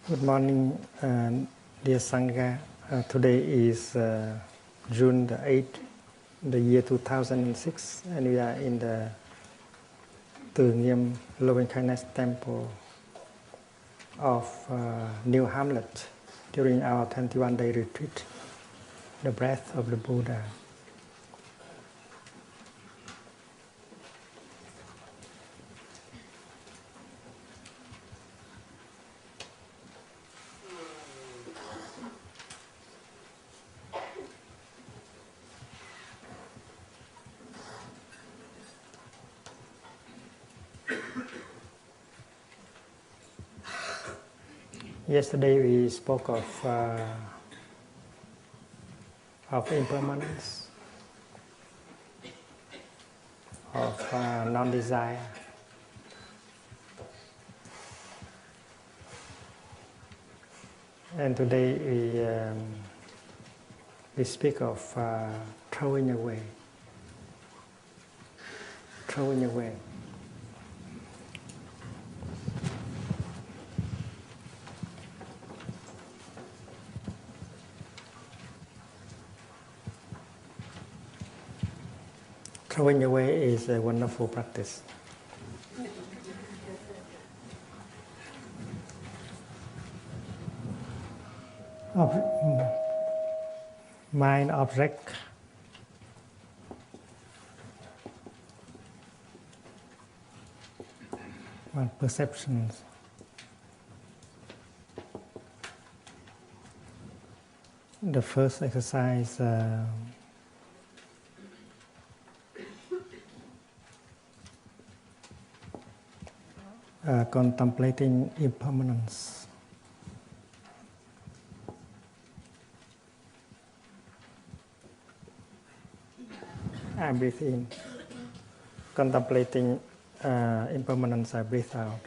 Good morning, dear Sangha. Today is June the 8th, the year 2006, and we are in the Từ Nghiêm Loving Kindness Temple of New Hamlet during our 21-day retreat, the breath of the Buddha. Yesterday we spoke of impermanence, of non-desire. And today we speak of throwing away. Throwing away. Throwing away is a wonderful practice. Mind, object, and perceptions. The first exercise contemplating impermanence. I breathe in. Contemplating impermanence, I breathe out.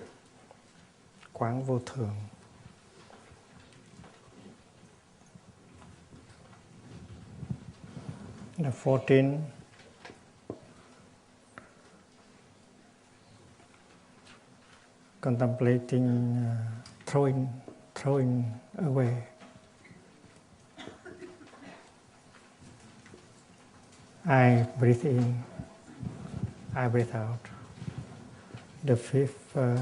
Quán vô thường. The 14. Contemplating throwing away. I breathe in, I breathe out. The 5th,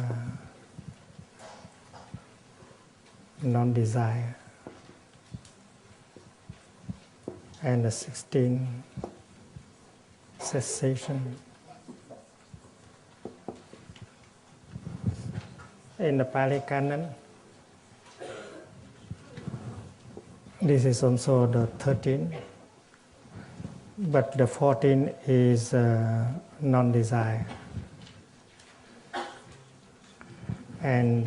non-desire. And the 16th, cessation. In the Pali Canon, this is also the 13th, but the 14th is non-desire. And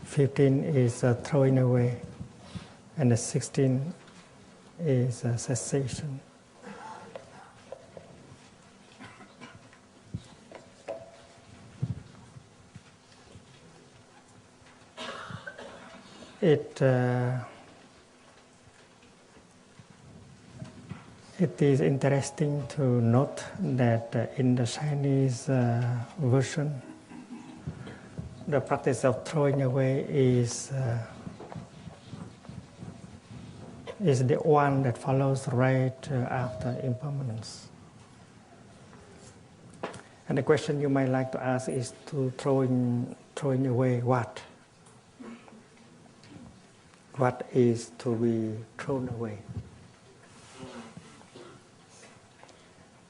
15 is throwing away, and the 16 is cessation. It is interesting to note that in the Chinese version, the practice of throwing away is the one that follows right after impermanence. And the question you might like to ask is to throwing away what? What is to be thrown away?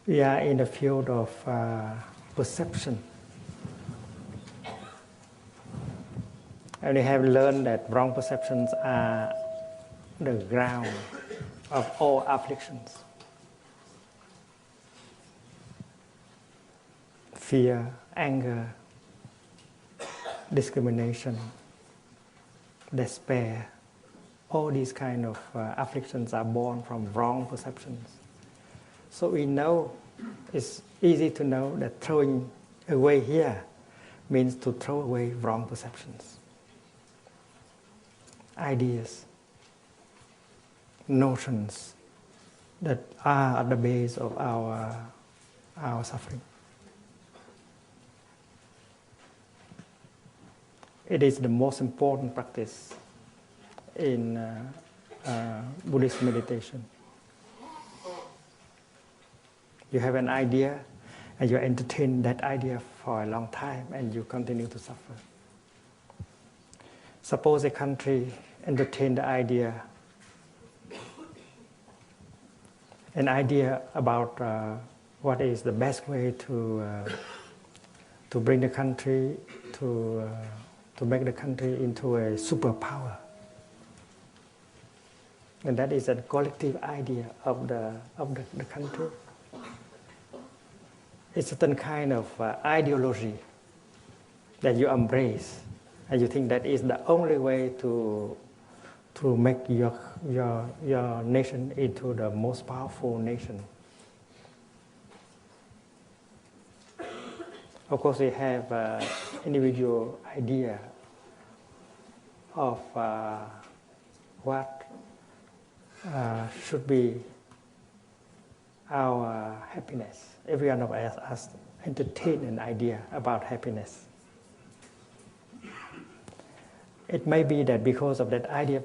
We are in the field of perception. And we have learned that wrong perceptions are the ground of all afflictions. Fear, anger, discrimination, despair. All these kind of afflictions are born from wrong perceptions. So we know, it's easy to know that throwing away here means to throw away wrong perceptions, ideas, notions that are at the base of our suffering. It is the most important practice in Buddhist meditation. You have an idea and you entertain that idea for a long time and you continue to suffer. Suppose a country entertain the idea, an idea about what is the best way to bring the country to make the country into a superpower. And that is a collective idea of the country. It's a certain kind of ideology that you embrace, and you think that is the only way to make your nation into the most powerful nation. Of course, we have individual idea of what should be our happiness. Every one of us entertain an idea about happiness. It may be that because of that idea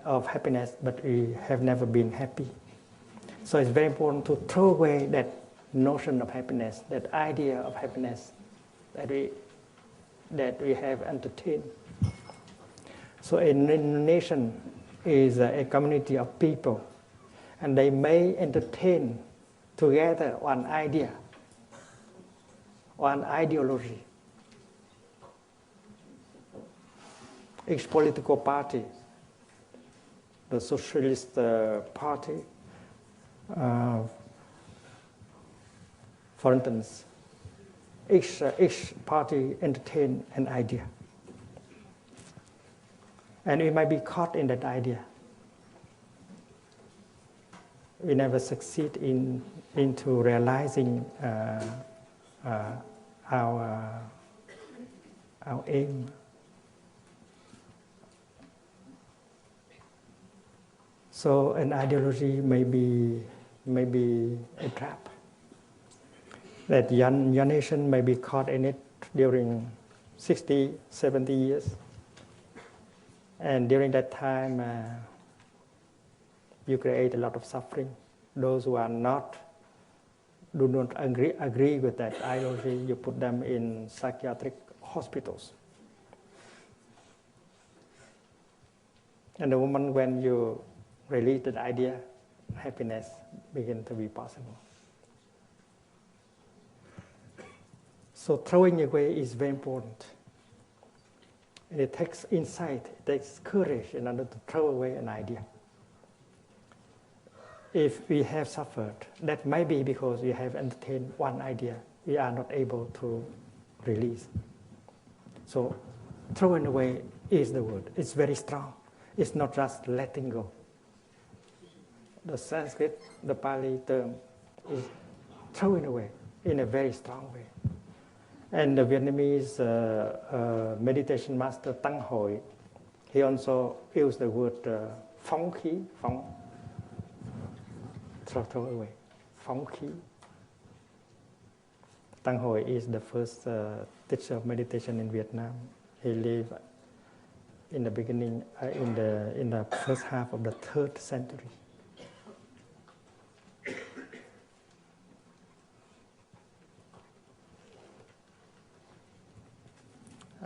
of happiness, but we have never been happy. So it's very important to throw away that notion of happiness, that idea of happiness that we have entertained. So a nation is a community of people, and they may entertain together one idea, one ideology. Each political party, the Socialist Party, for instance, each party entertain an idea. And we might be caught in that idea. We never succeed into realizing our aim. So an ideology may be a trap. That your nation may be caught in it during 60, 70 years. And during that time, you create a lot of suffering. Those who do not agree with that ideology, you put them in psychiatric hospitals. And the moment when you release that idea, happiness begins to be possible. So throwing away is very important. And it takes insight, it takes courage in order to throw away an idea. If we have suffered, that may be because we have entertained one idea we are not able to release. So throwing away is the word. It's very strong. It's not just letting go. The Sanskrit, the Pali term is throwing away in a very strong way. And the Vietnamese meditation master Tăng Hội, he also used the word phóng khí, throw away, phóng khí. Tăng Hội is the first teacher of meditation in Vietnam. He lived in the beginning, in the first half of the 3rd century.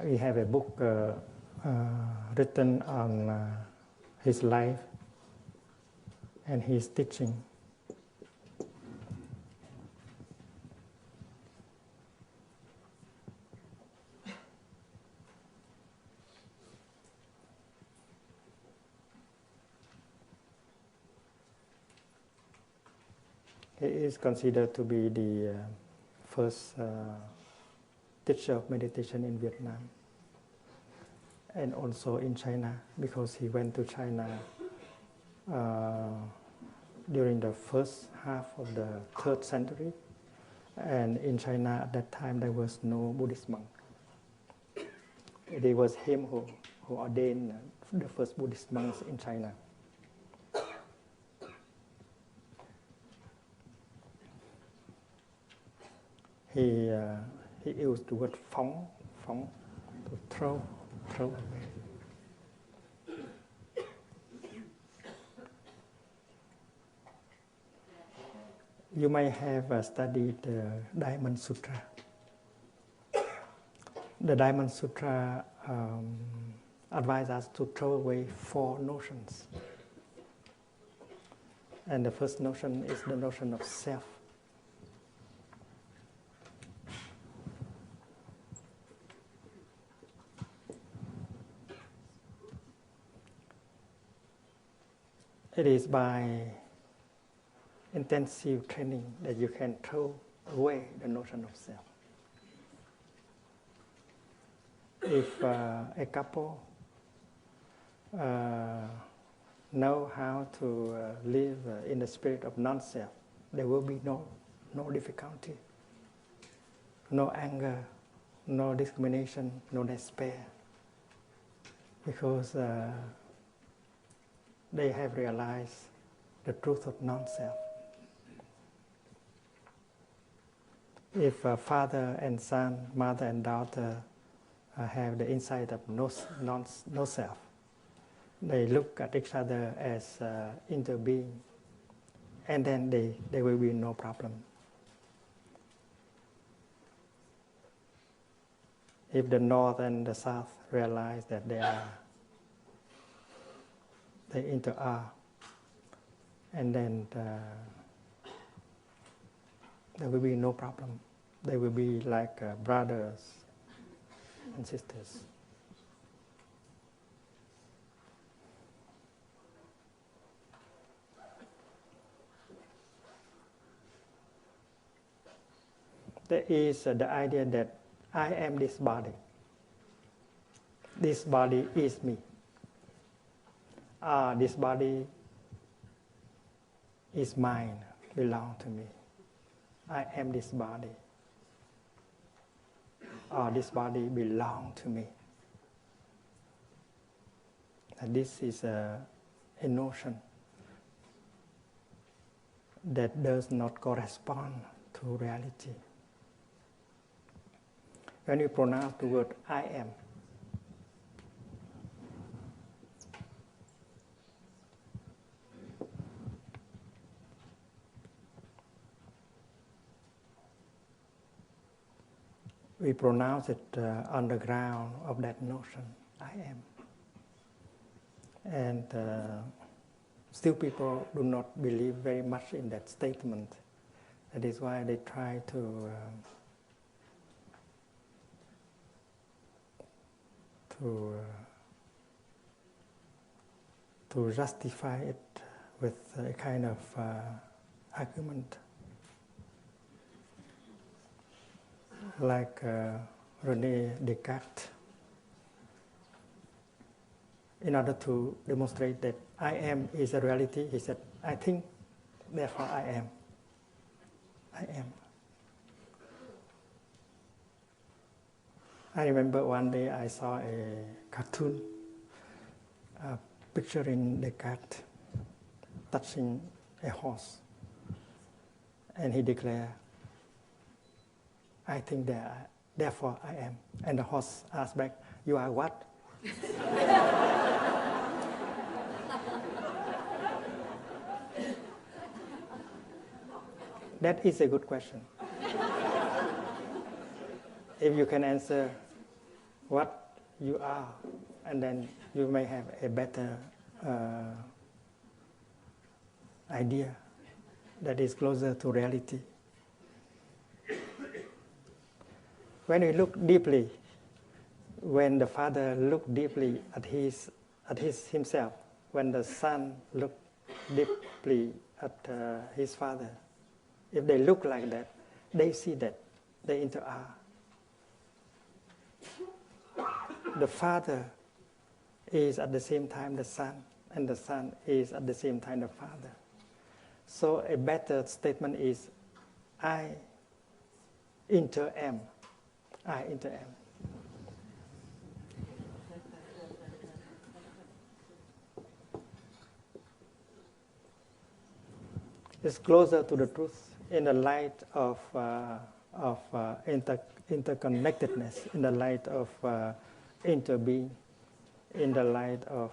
We have a book written on his life and his teaching. He is considered to be the first teacher of meditation in Vietnam and also in China, because he went to China during the first half of the 3rd century, and in China at that time there was no Buddhist monk. It was him who ordained the first Buddhist monks in China. He used the word phóng, to throw, throw away. You may have studied the Diamond Sutra. The Diamond Sutra advises us to throw away 4 notions. And the first notion is the notion of self. It is by intensive training that you can throw away the notion of self. If a couple know how to live in the spirit of non-self, there will be no difficulty, no anger, no discrimination, no despair, because they have realized the truth of non-self. If father and son, mother and daughter have the insight of no self, they look at each other as interbeing, and then there will be no problem. If the north and the south realize that they inter-are, and then there will be no problem. They will be like brothers and sisters. There is the idea that I am this body. This body is me. This body is mine, belongs to me. I am this body. This body belongs to me. And this is a notion that does not correspond to reality. When you pronounce the word I am, we pronounce it on the ground of that notion, I am. And still people do not believe very much in that statement. That is why they try to justify it with a kind of argument. Like René Descartes, in order to demonstrate that I am is a reality, he said, I think, therefore I am. I am. I remember one day I saw a cartoon picturing Descartes touching a horse, and he declared, I think that, therefore I am. And the horse asked back, you are what? That is a good question. If you can answer what you are, and then you may have a better idea that is closer to reality. When we look deeply, when the father looked deeply at himself, when the son looked deeply at his father, if they look like that, they see that they inter-are. The father is at the same time the son, and the son is at the same time the father. So a better statement is, I inter-am. I inter-am. It's closer to the truth in the light of interconnectedness, in the light of interbeing in the light of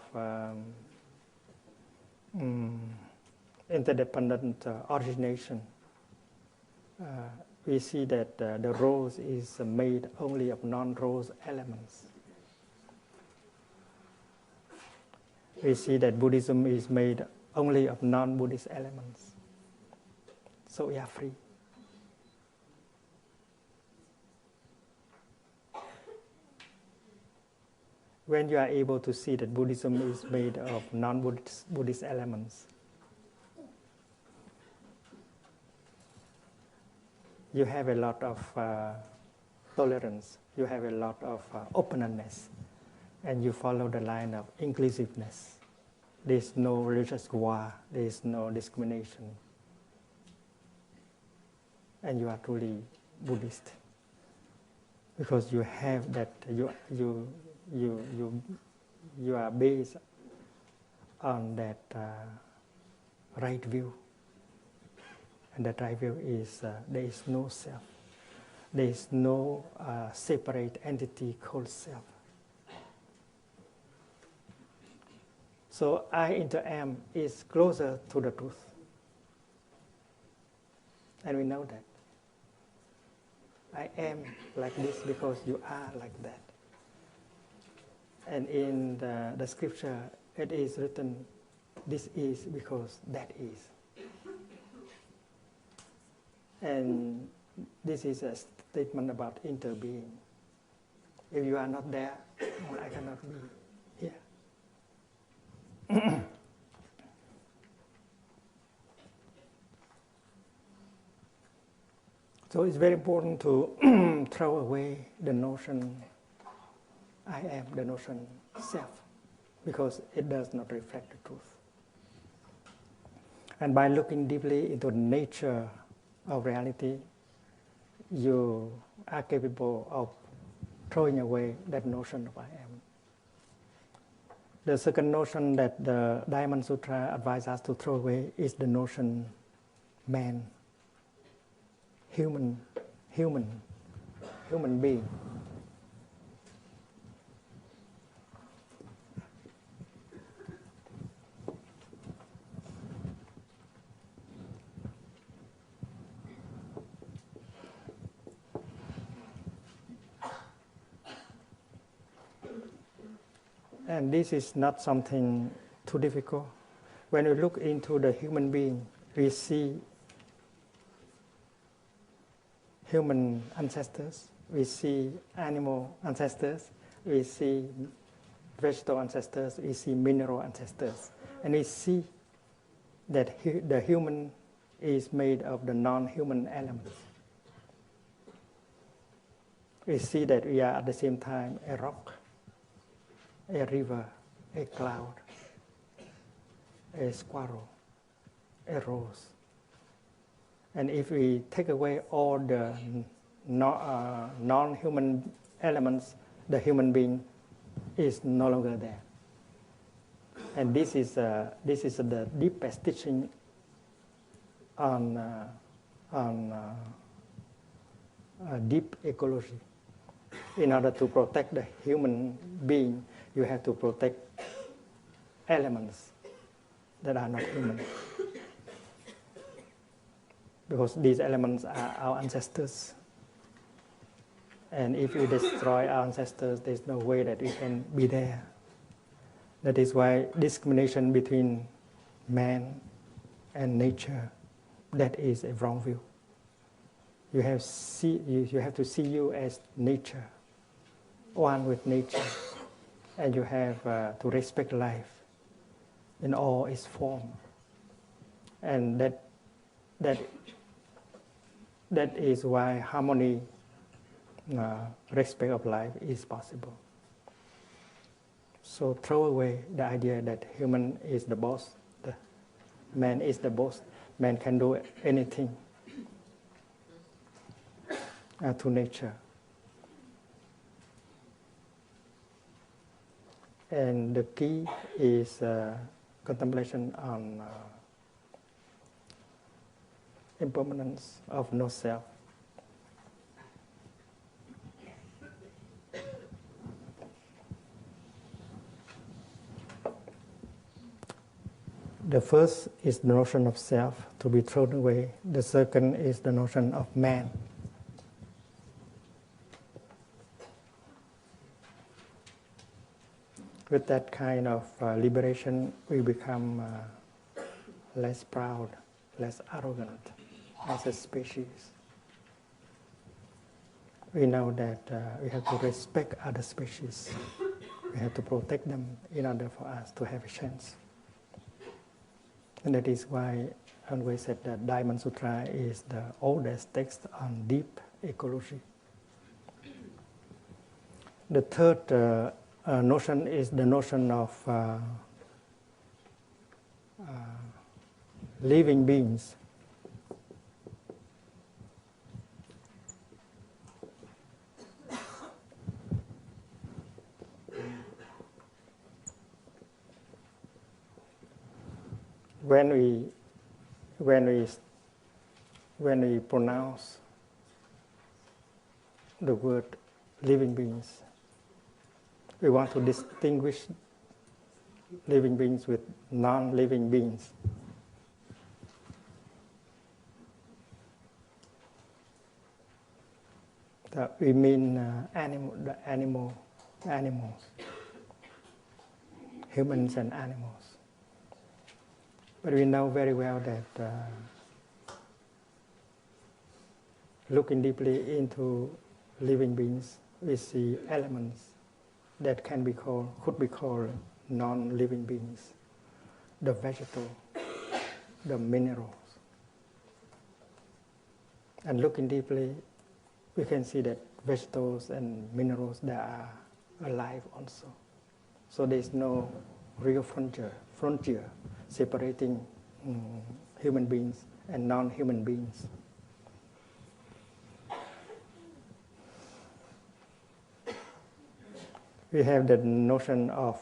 interdependent origination. We see that the rose is made only of non-rose elements. We see that Buddhism is made only of non-Buddhist elements. So we are free. When you are able to see that Buddhism is made of non-Buddhist elements, you have a lot of tolerance, you have a lot of openness, and you follow the line of inclusiveness. There is no religious war, there is no discrimination, and you are truly Buddhist because you have that. You are based on that right view, and that right view is there is no self, there is no separate entity called self. So I into am is closer to the truth, and we know that. I am like this because you are like that. And in the scripture, it is written, this is because that is. And this is a statement about interbeing. If you are not there, I cannot be here. So it's very important to throw away the notion I am, the notion self, because it does not reflect the truth. And by looking deeply into the nature of reality, you are capable of throwing away that notion of I am. The second notion that the Diamond Sutra advises us to throw away is the notion man, human being. And this is not something too difficult. When we look into the human being, we see human ancestors, we see animal ancestors, we see vegetable ancestors, we see mineral ancestors. And we see that the human is made of the non-human elements. We see that we are at the same time a rock, a river, a cloud, a squirrel, a rose. And if we take away all the non-human elements, the human being is no longer there. And this is the deepest teaching on deep ecology. In order to protect the human being, you have to protect elements that are not human. Because these elements are our ancestors. And if we destroy our ancestors, there's no way that we can be there. That is why discrimination between man and nature, that is a wrong view. You have to see you as nature, one with nature. And you have to respect life in all its form. And that is why harmony, respect of life is possible. So throw away the idea that human is the boss, man is the boss, man can do anything to nature. And the key is contemplation on impermanence of no self. The first is the notion of self to be thrown away. The second is the notion of man. With that kind of liberation, we become less proud, less arrogant as a species. We know that we have to respect other species. We have to protect them in order for us to have a chance. And that is why I always said that Diamond Sutra is the oldest text on deep ecology. The third notion is the notion of living beings. When we pronounce the word living beings, we want to distinguish living beings with non-living beings. We mean animals, humans and animals. But we know very well that looking deeply into living beings, we see elements that could be called non-living beings. The vegetable, the minerals. And looking deeply, we can see that vegetables and minerals, they are alive also. So there is no real frontier separating human beings and non-human beings. We have the notion of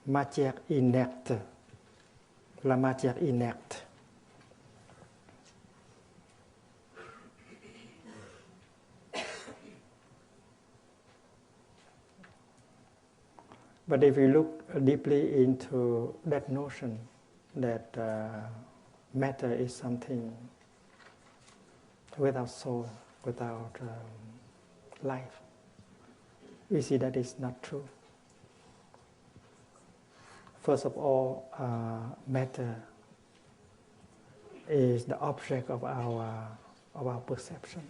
matière inerte, la matière inerte. But if you look deeply into that notion that matter is something without soul, without life, we see that it's not true. First of all, matter is the object of our perception.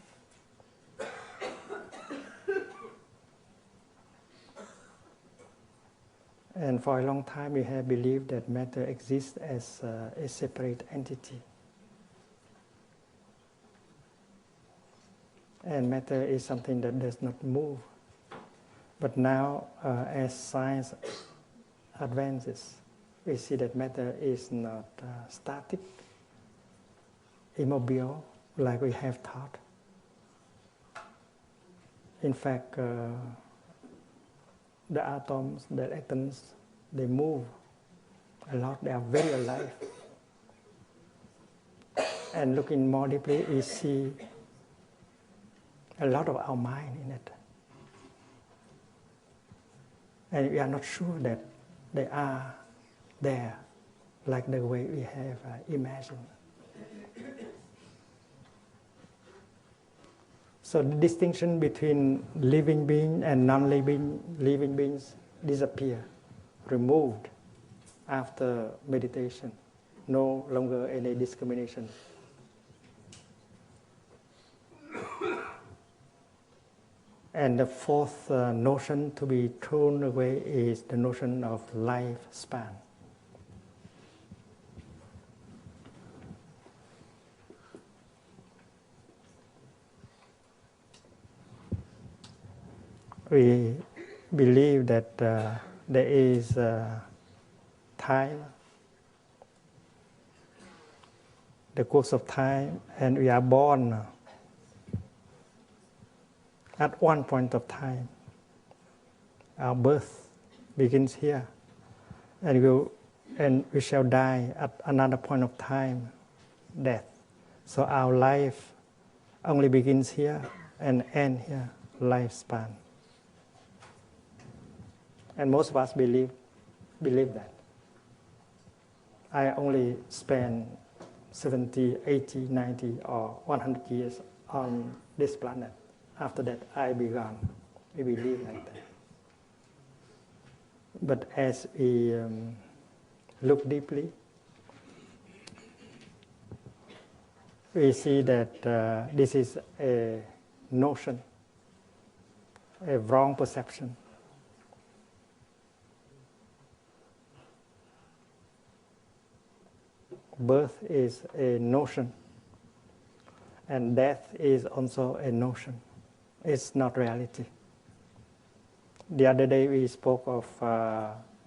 And for a long time, we have believed that matter exists as a separate entity. And matter is something that does not move. But now, as science advances, we see that matter is not static, immobile, like we have thought. In fact, the atoms, the atoms, they move a lot. They are very alive. And looking more deeply, we see a lot of our mind in it. And we are not sure that they are there like the way we have imagined. So the distinction between living being and non-living beings disappear, removed after meditation. No longer any discrimination. And the fourth notion to be thrown away is the notion of lifespan. We believe that there is time, the course of time, and we are born at one point of time. Our birth begins here, and we shall die at another point of time, death. So our life only begins here and ends here, lifespan. And most of us believe believe that. I only spend 70, 80, 90, or 100 years on this planet. After that, I be gone. We believe like that. But as we look deeply, we see that this is a notion, a wrong perception. Birth is a notion, and death is also a notion. It's not reality. The other day we spoke of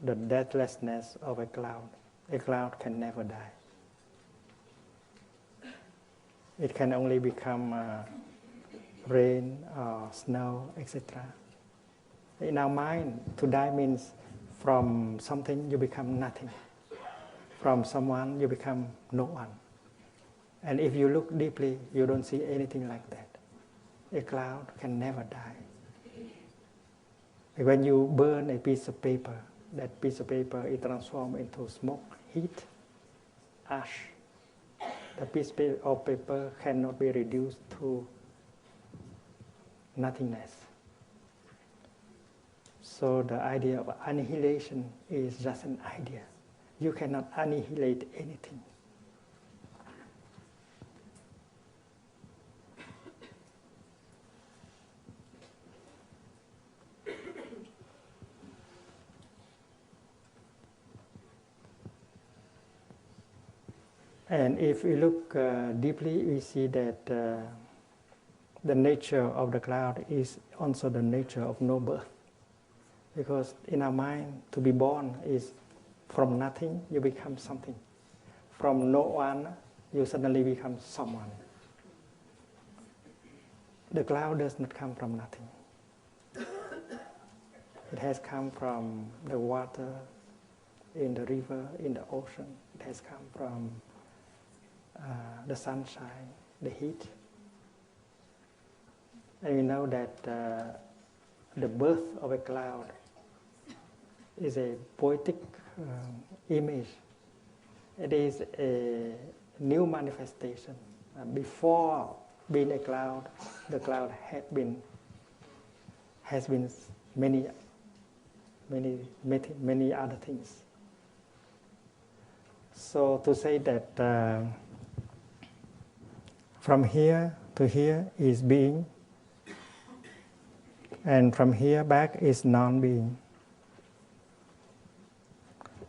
the deathlessness of a cloud. A cloud can never die. It can only become rain or snow, etc. In our mind, to die means from something you become nothing. From someone you become no one. And if you look deeply, you don't see anything like that. A cloud can never die. When you burn a piece of paper, that piece of paper is transformed into smoke, heat, ash. The piece of paper cannot be reduced to nothingness. So the idea of annihilation is just an idea. You cannot annihilate anything. And if we look deeply, we see that the nature of the cloud is also the nature of no birth. Because in our mind, to be born is from nothing, you become something. From no one, you suddenly become someone. The cloud does not come from nothing. It has come from the water, in the river, in the ocean. It has come from the sunshine, the heat. And we know that the birth of a cloud is a poetic image. It is a new manifestation. Before being a cloud, the cloud has been many other things. So to say that from here to here is being, and from here back is non-being,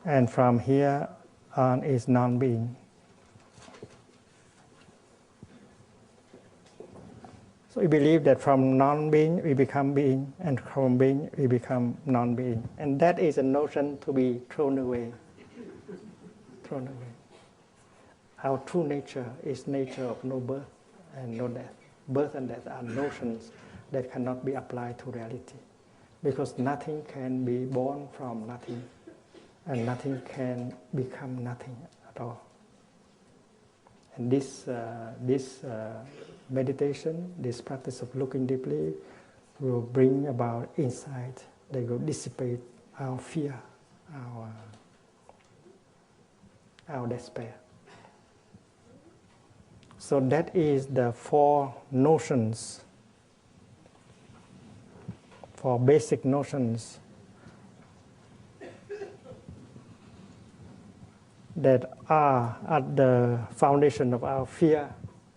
and from here on is non-being. So we believe that from non-being we become being, and from being we become non-being. And that is a notion to be thrown away. Thrown away. Our true nature is nature of no birth and no death. Birth and death are notions that cannot be applied to reality. Because nothing can be born from nothing, and nothing can become nothing at all. And this meditation, this practice of looking deeply, will bring about insight. They will dissipate our fear, our despair. So that is the four notions, four basic notions that are at the foundation of our fear,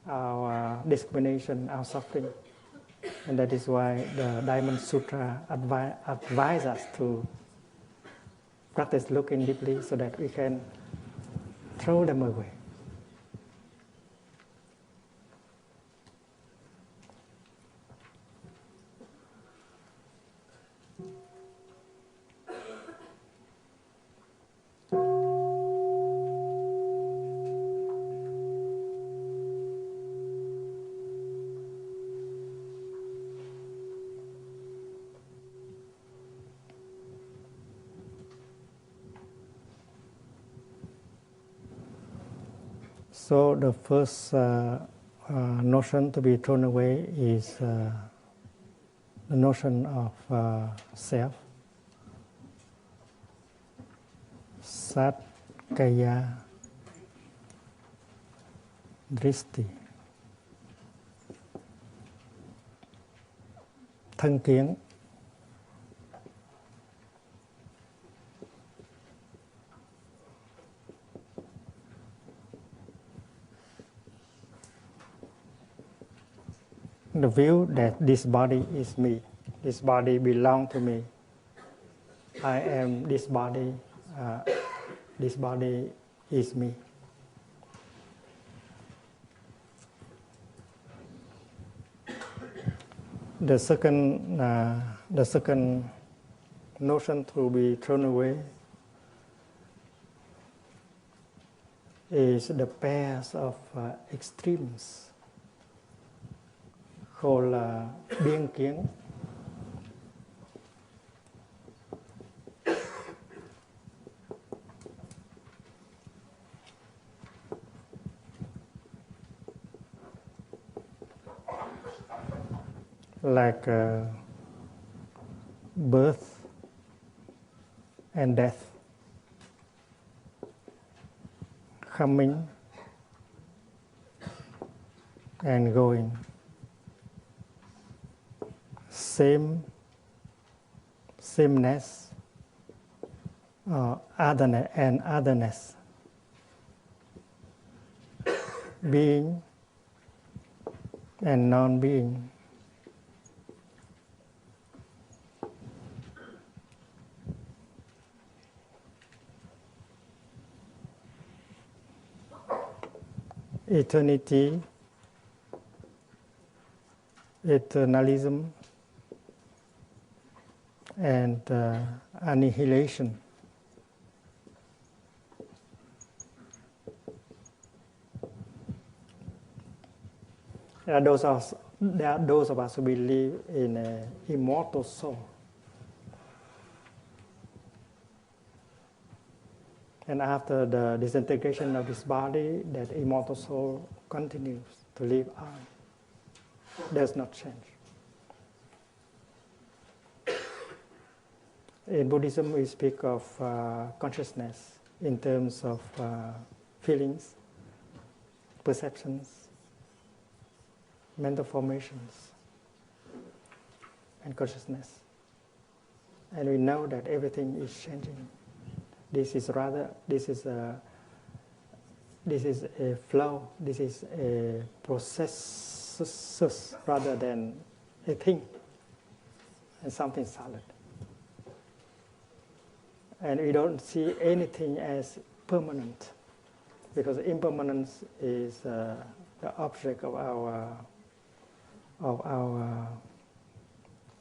our discrimination, our suffering. And that is why the Diamond Sutra advise us to practice looking deeply so that we can throw them away. So the first notion to be thrown away is the notion of self. sát kaya dristi, thân kiến. The view that this body is me, this body belongs to me, I am this body is me. The second notion to be thrown away is the pairs of extremes called biên kiến. Like birth and death, coming and going, sameness, otherness, being and non-being. Eternity, eternalism, and annihilation. There are those of us who believe in an immortal soul. And after the disintegration of this body, that immortal soul continues to live on, does not change. In Buddhism, we speak of consciousness in terms of feelings, perceptions, mental formations, and consciousness. And we know that everything is changing. This is a flow. This is a process rather than a thing and something solid. And we don't see anything as permanent, because impermanence is the object of our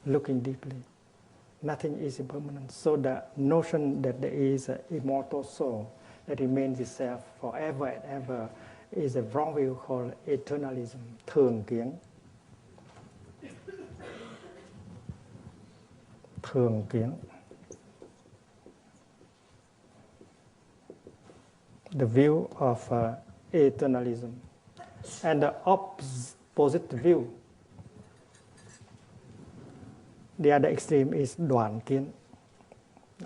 looking deeply. Nothing is impermanent. So the notion that there is an immortal soul that remains itself forever and ever is a wrong view called eternalism, thường kiến. Thường kiến. The view of eternalism. And the opposite view, the other extreme, is đoạn kiến,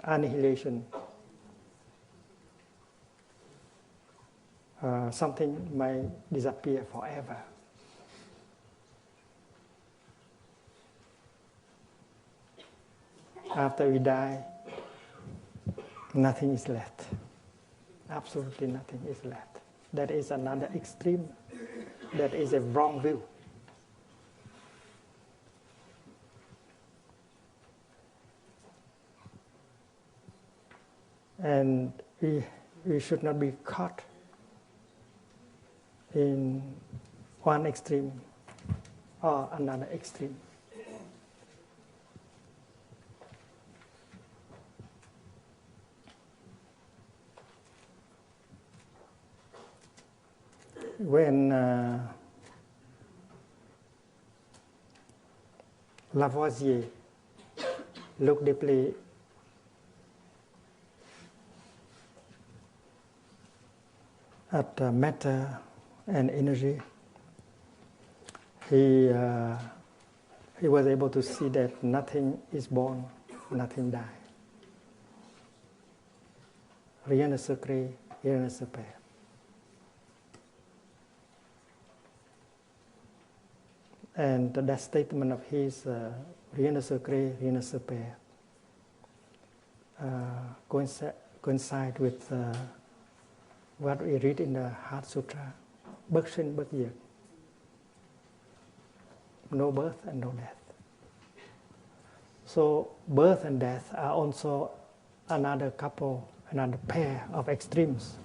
annihilation. Something may disappear forever. After we die, nothing is left. Absolutely nothing is left. That is another extreme. That is a wrong view. And we should not be caught in one extreme or another extreme. When Lavoisier looked deeply at matter and energy, he was able to see that nothing is born, nothing dies. rien ne se crée, rien ne se perd. And that statement of his, rien ne se crée, rien ne se perd, coincide with what we read in the Heart Sutra, bất sinh bất diệt, no birth and no death. So birth and death are also another couple, another pair of extremes.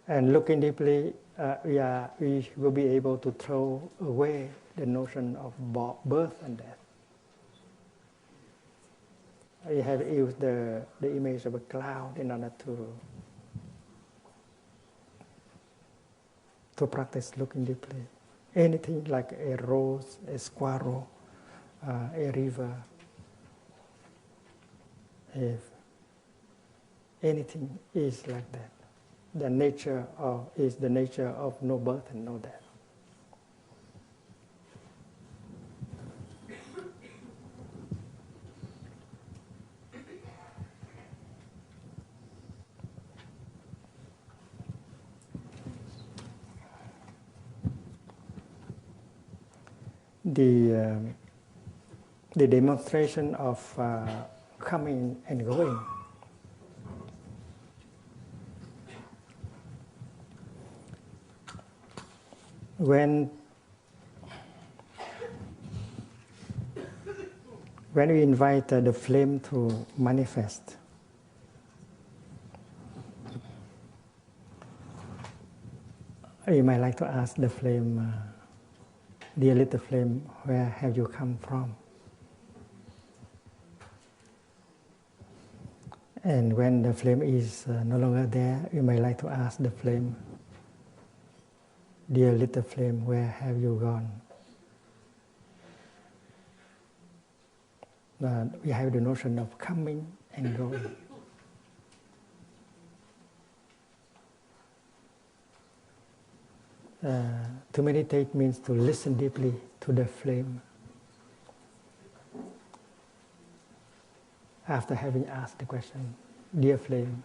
And looking deeply, we will be able to throw away the notion of birth and death. We have used the image of a cloud in order to practice looking deeply. Anything like a rose, a squirrel, a river, if anything is like that, the nature is the nature of no birth and no death. The demonstration of coming and going when we invite the flame to manifest, you might like to ask the flame, dear little flame, where have you come from? And when the flame is no longer there, you may like to ask the flame, dear little flame, where have you gone? We have the notion of coming and going. To meditate means to listen deeply to the flame. After having asked the question, dear flame,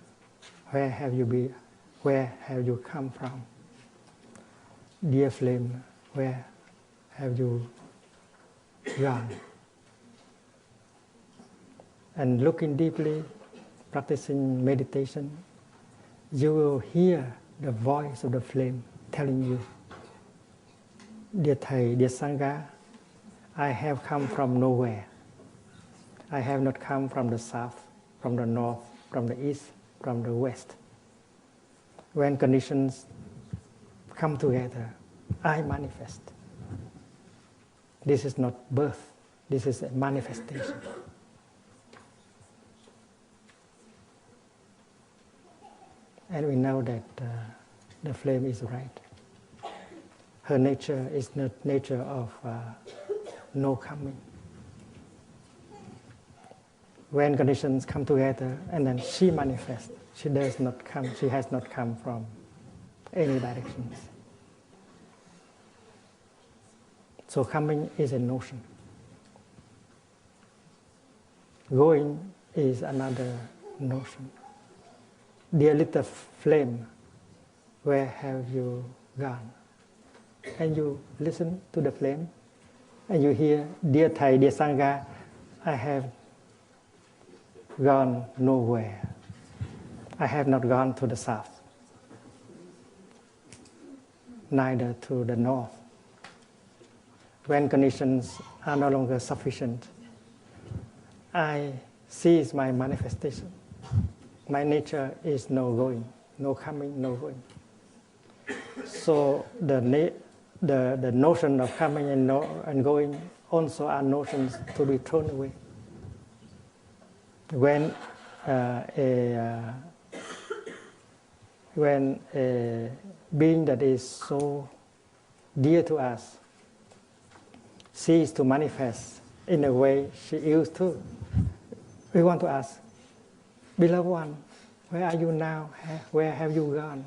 where have you been? Where have you come from? Dear flame, where have you gone? And looking deeply, practicing meditation, you will hear the voice of the flame telling you, dear Thầy, dear Sangha, I have come from nowhere. I have not come from the south, from the north, from the east, from the west. When conditions come together, I manifest. This is not birth, this is a manifestation. And we know that the flame is right. Her nature is the nature of no coming. When conditions come together and then she manifests, she does not come, she has not come from any directions. So coming is a notion. Going is another notion. Dear little flame, where have you gone? And you listen to the flame, and you hear, dear Thầy, dear Sangha, I have gone nowhere. I have not gone to the south, neither to the north. When conditions are no longer sufficient, I cease my manifestation. My nature is no going, no coming, no going. So the notion of coming and going also are notions to be thrown away. When a being that is so dear to us ceases to manifest in a way she used to, we want to ask, beloved one, where are you now? Where have you gone?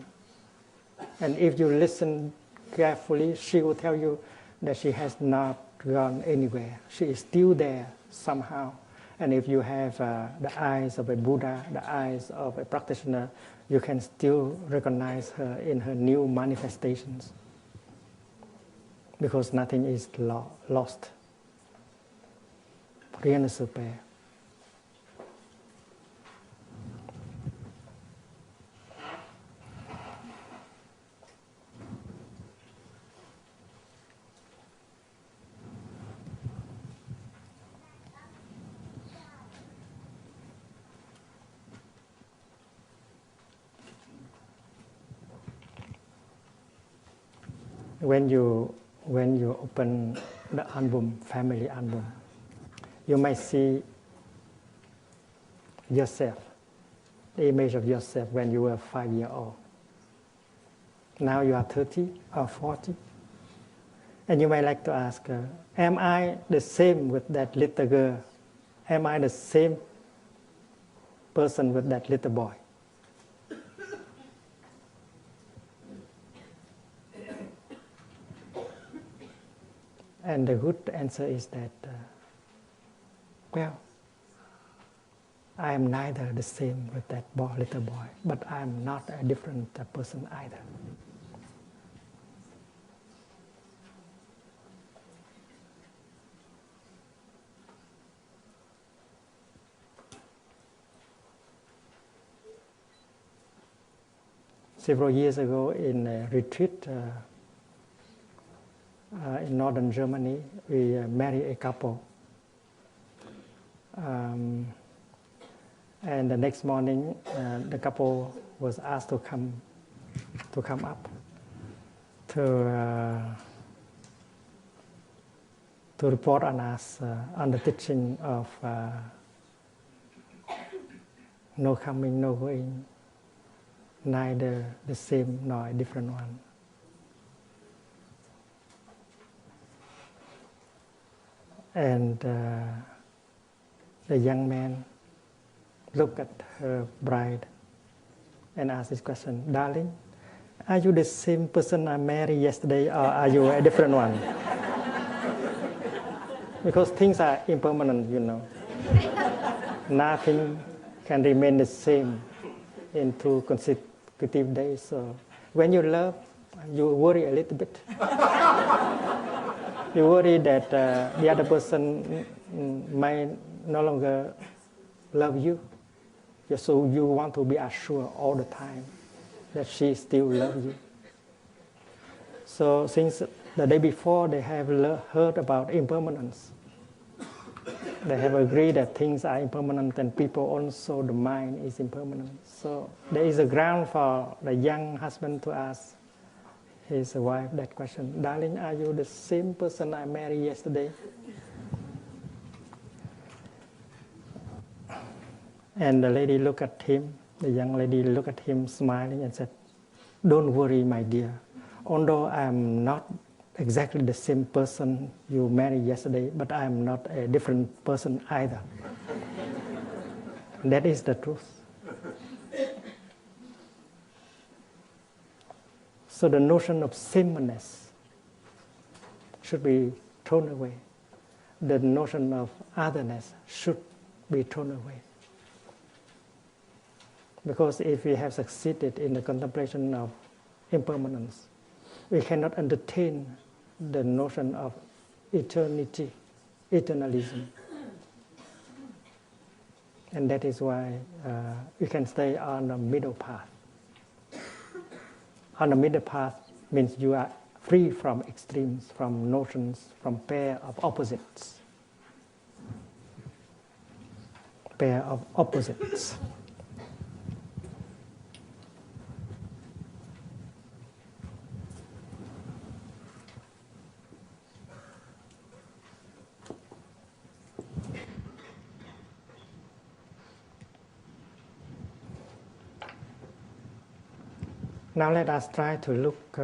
And if you listen carefully, she will tell you that she has not gone anywhere. She is still there somehow, And if you have the eyes of a Buddha, the eyes of a practitioner, you can still recognize her in her new manifestations. Because nothing is lost. Rien ne se perd. When you open the album, family album, you might see yourself, the image of yourself when you were 5 years old. Now you are 30 or 40. And you might like to ask, am I the same with that little girl? Am I the same person with that little boy? And the good answer is that, well, I am neither the same with that little boy, but I am not a different person either. Several years ago in a retreat in northern Germany, we married a couple. And the next morning, the couple was asked to come up to report on us on the teaching of no coming, no going, neither the same nor a different one. And the young man looked at her bride and asked this question, "Darling, are you the same person I married yesterday, or are you a different one?" Because things are impermanent, you know. Nothing can remain the same in 2 consecutive days. So when you love, you worry a little bit. You worry that the other person might no longer love you. So you want to be assured all the time that she still loves you. So since the day before, they have heard about impermanence. They have agreed that things are impermanent, and people also, the mind is impermanent. So there is a ground for the young husband to ask his wife that question, "Darling, are you the same person I married yesterday?" And the lady looked at him, the young lady looked at him smiling and said, "Don't worry, my dear. Although I am not exactly the same person you married yesterday, but I am not a different person either." That is the truth. So the notion of sameness should be thrown away. The notion of otherness should be thrown away. Because if we have succeeded in the contemplation of impermanence, we cannot entertain the notion of eternity, eternalism. And that is why we can stay on the middle path. On the middle path means you are free from extremes, from notions, from pair of opposites. Pair of opposites. Now let us try to look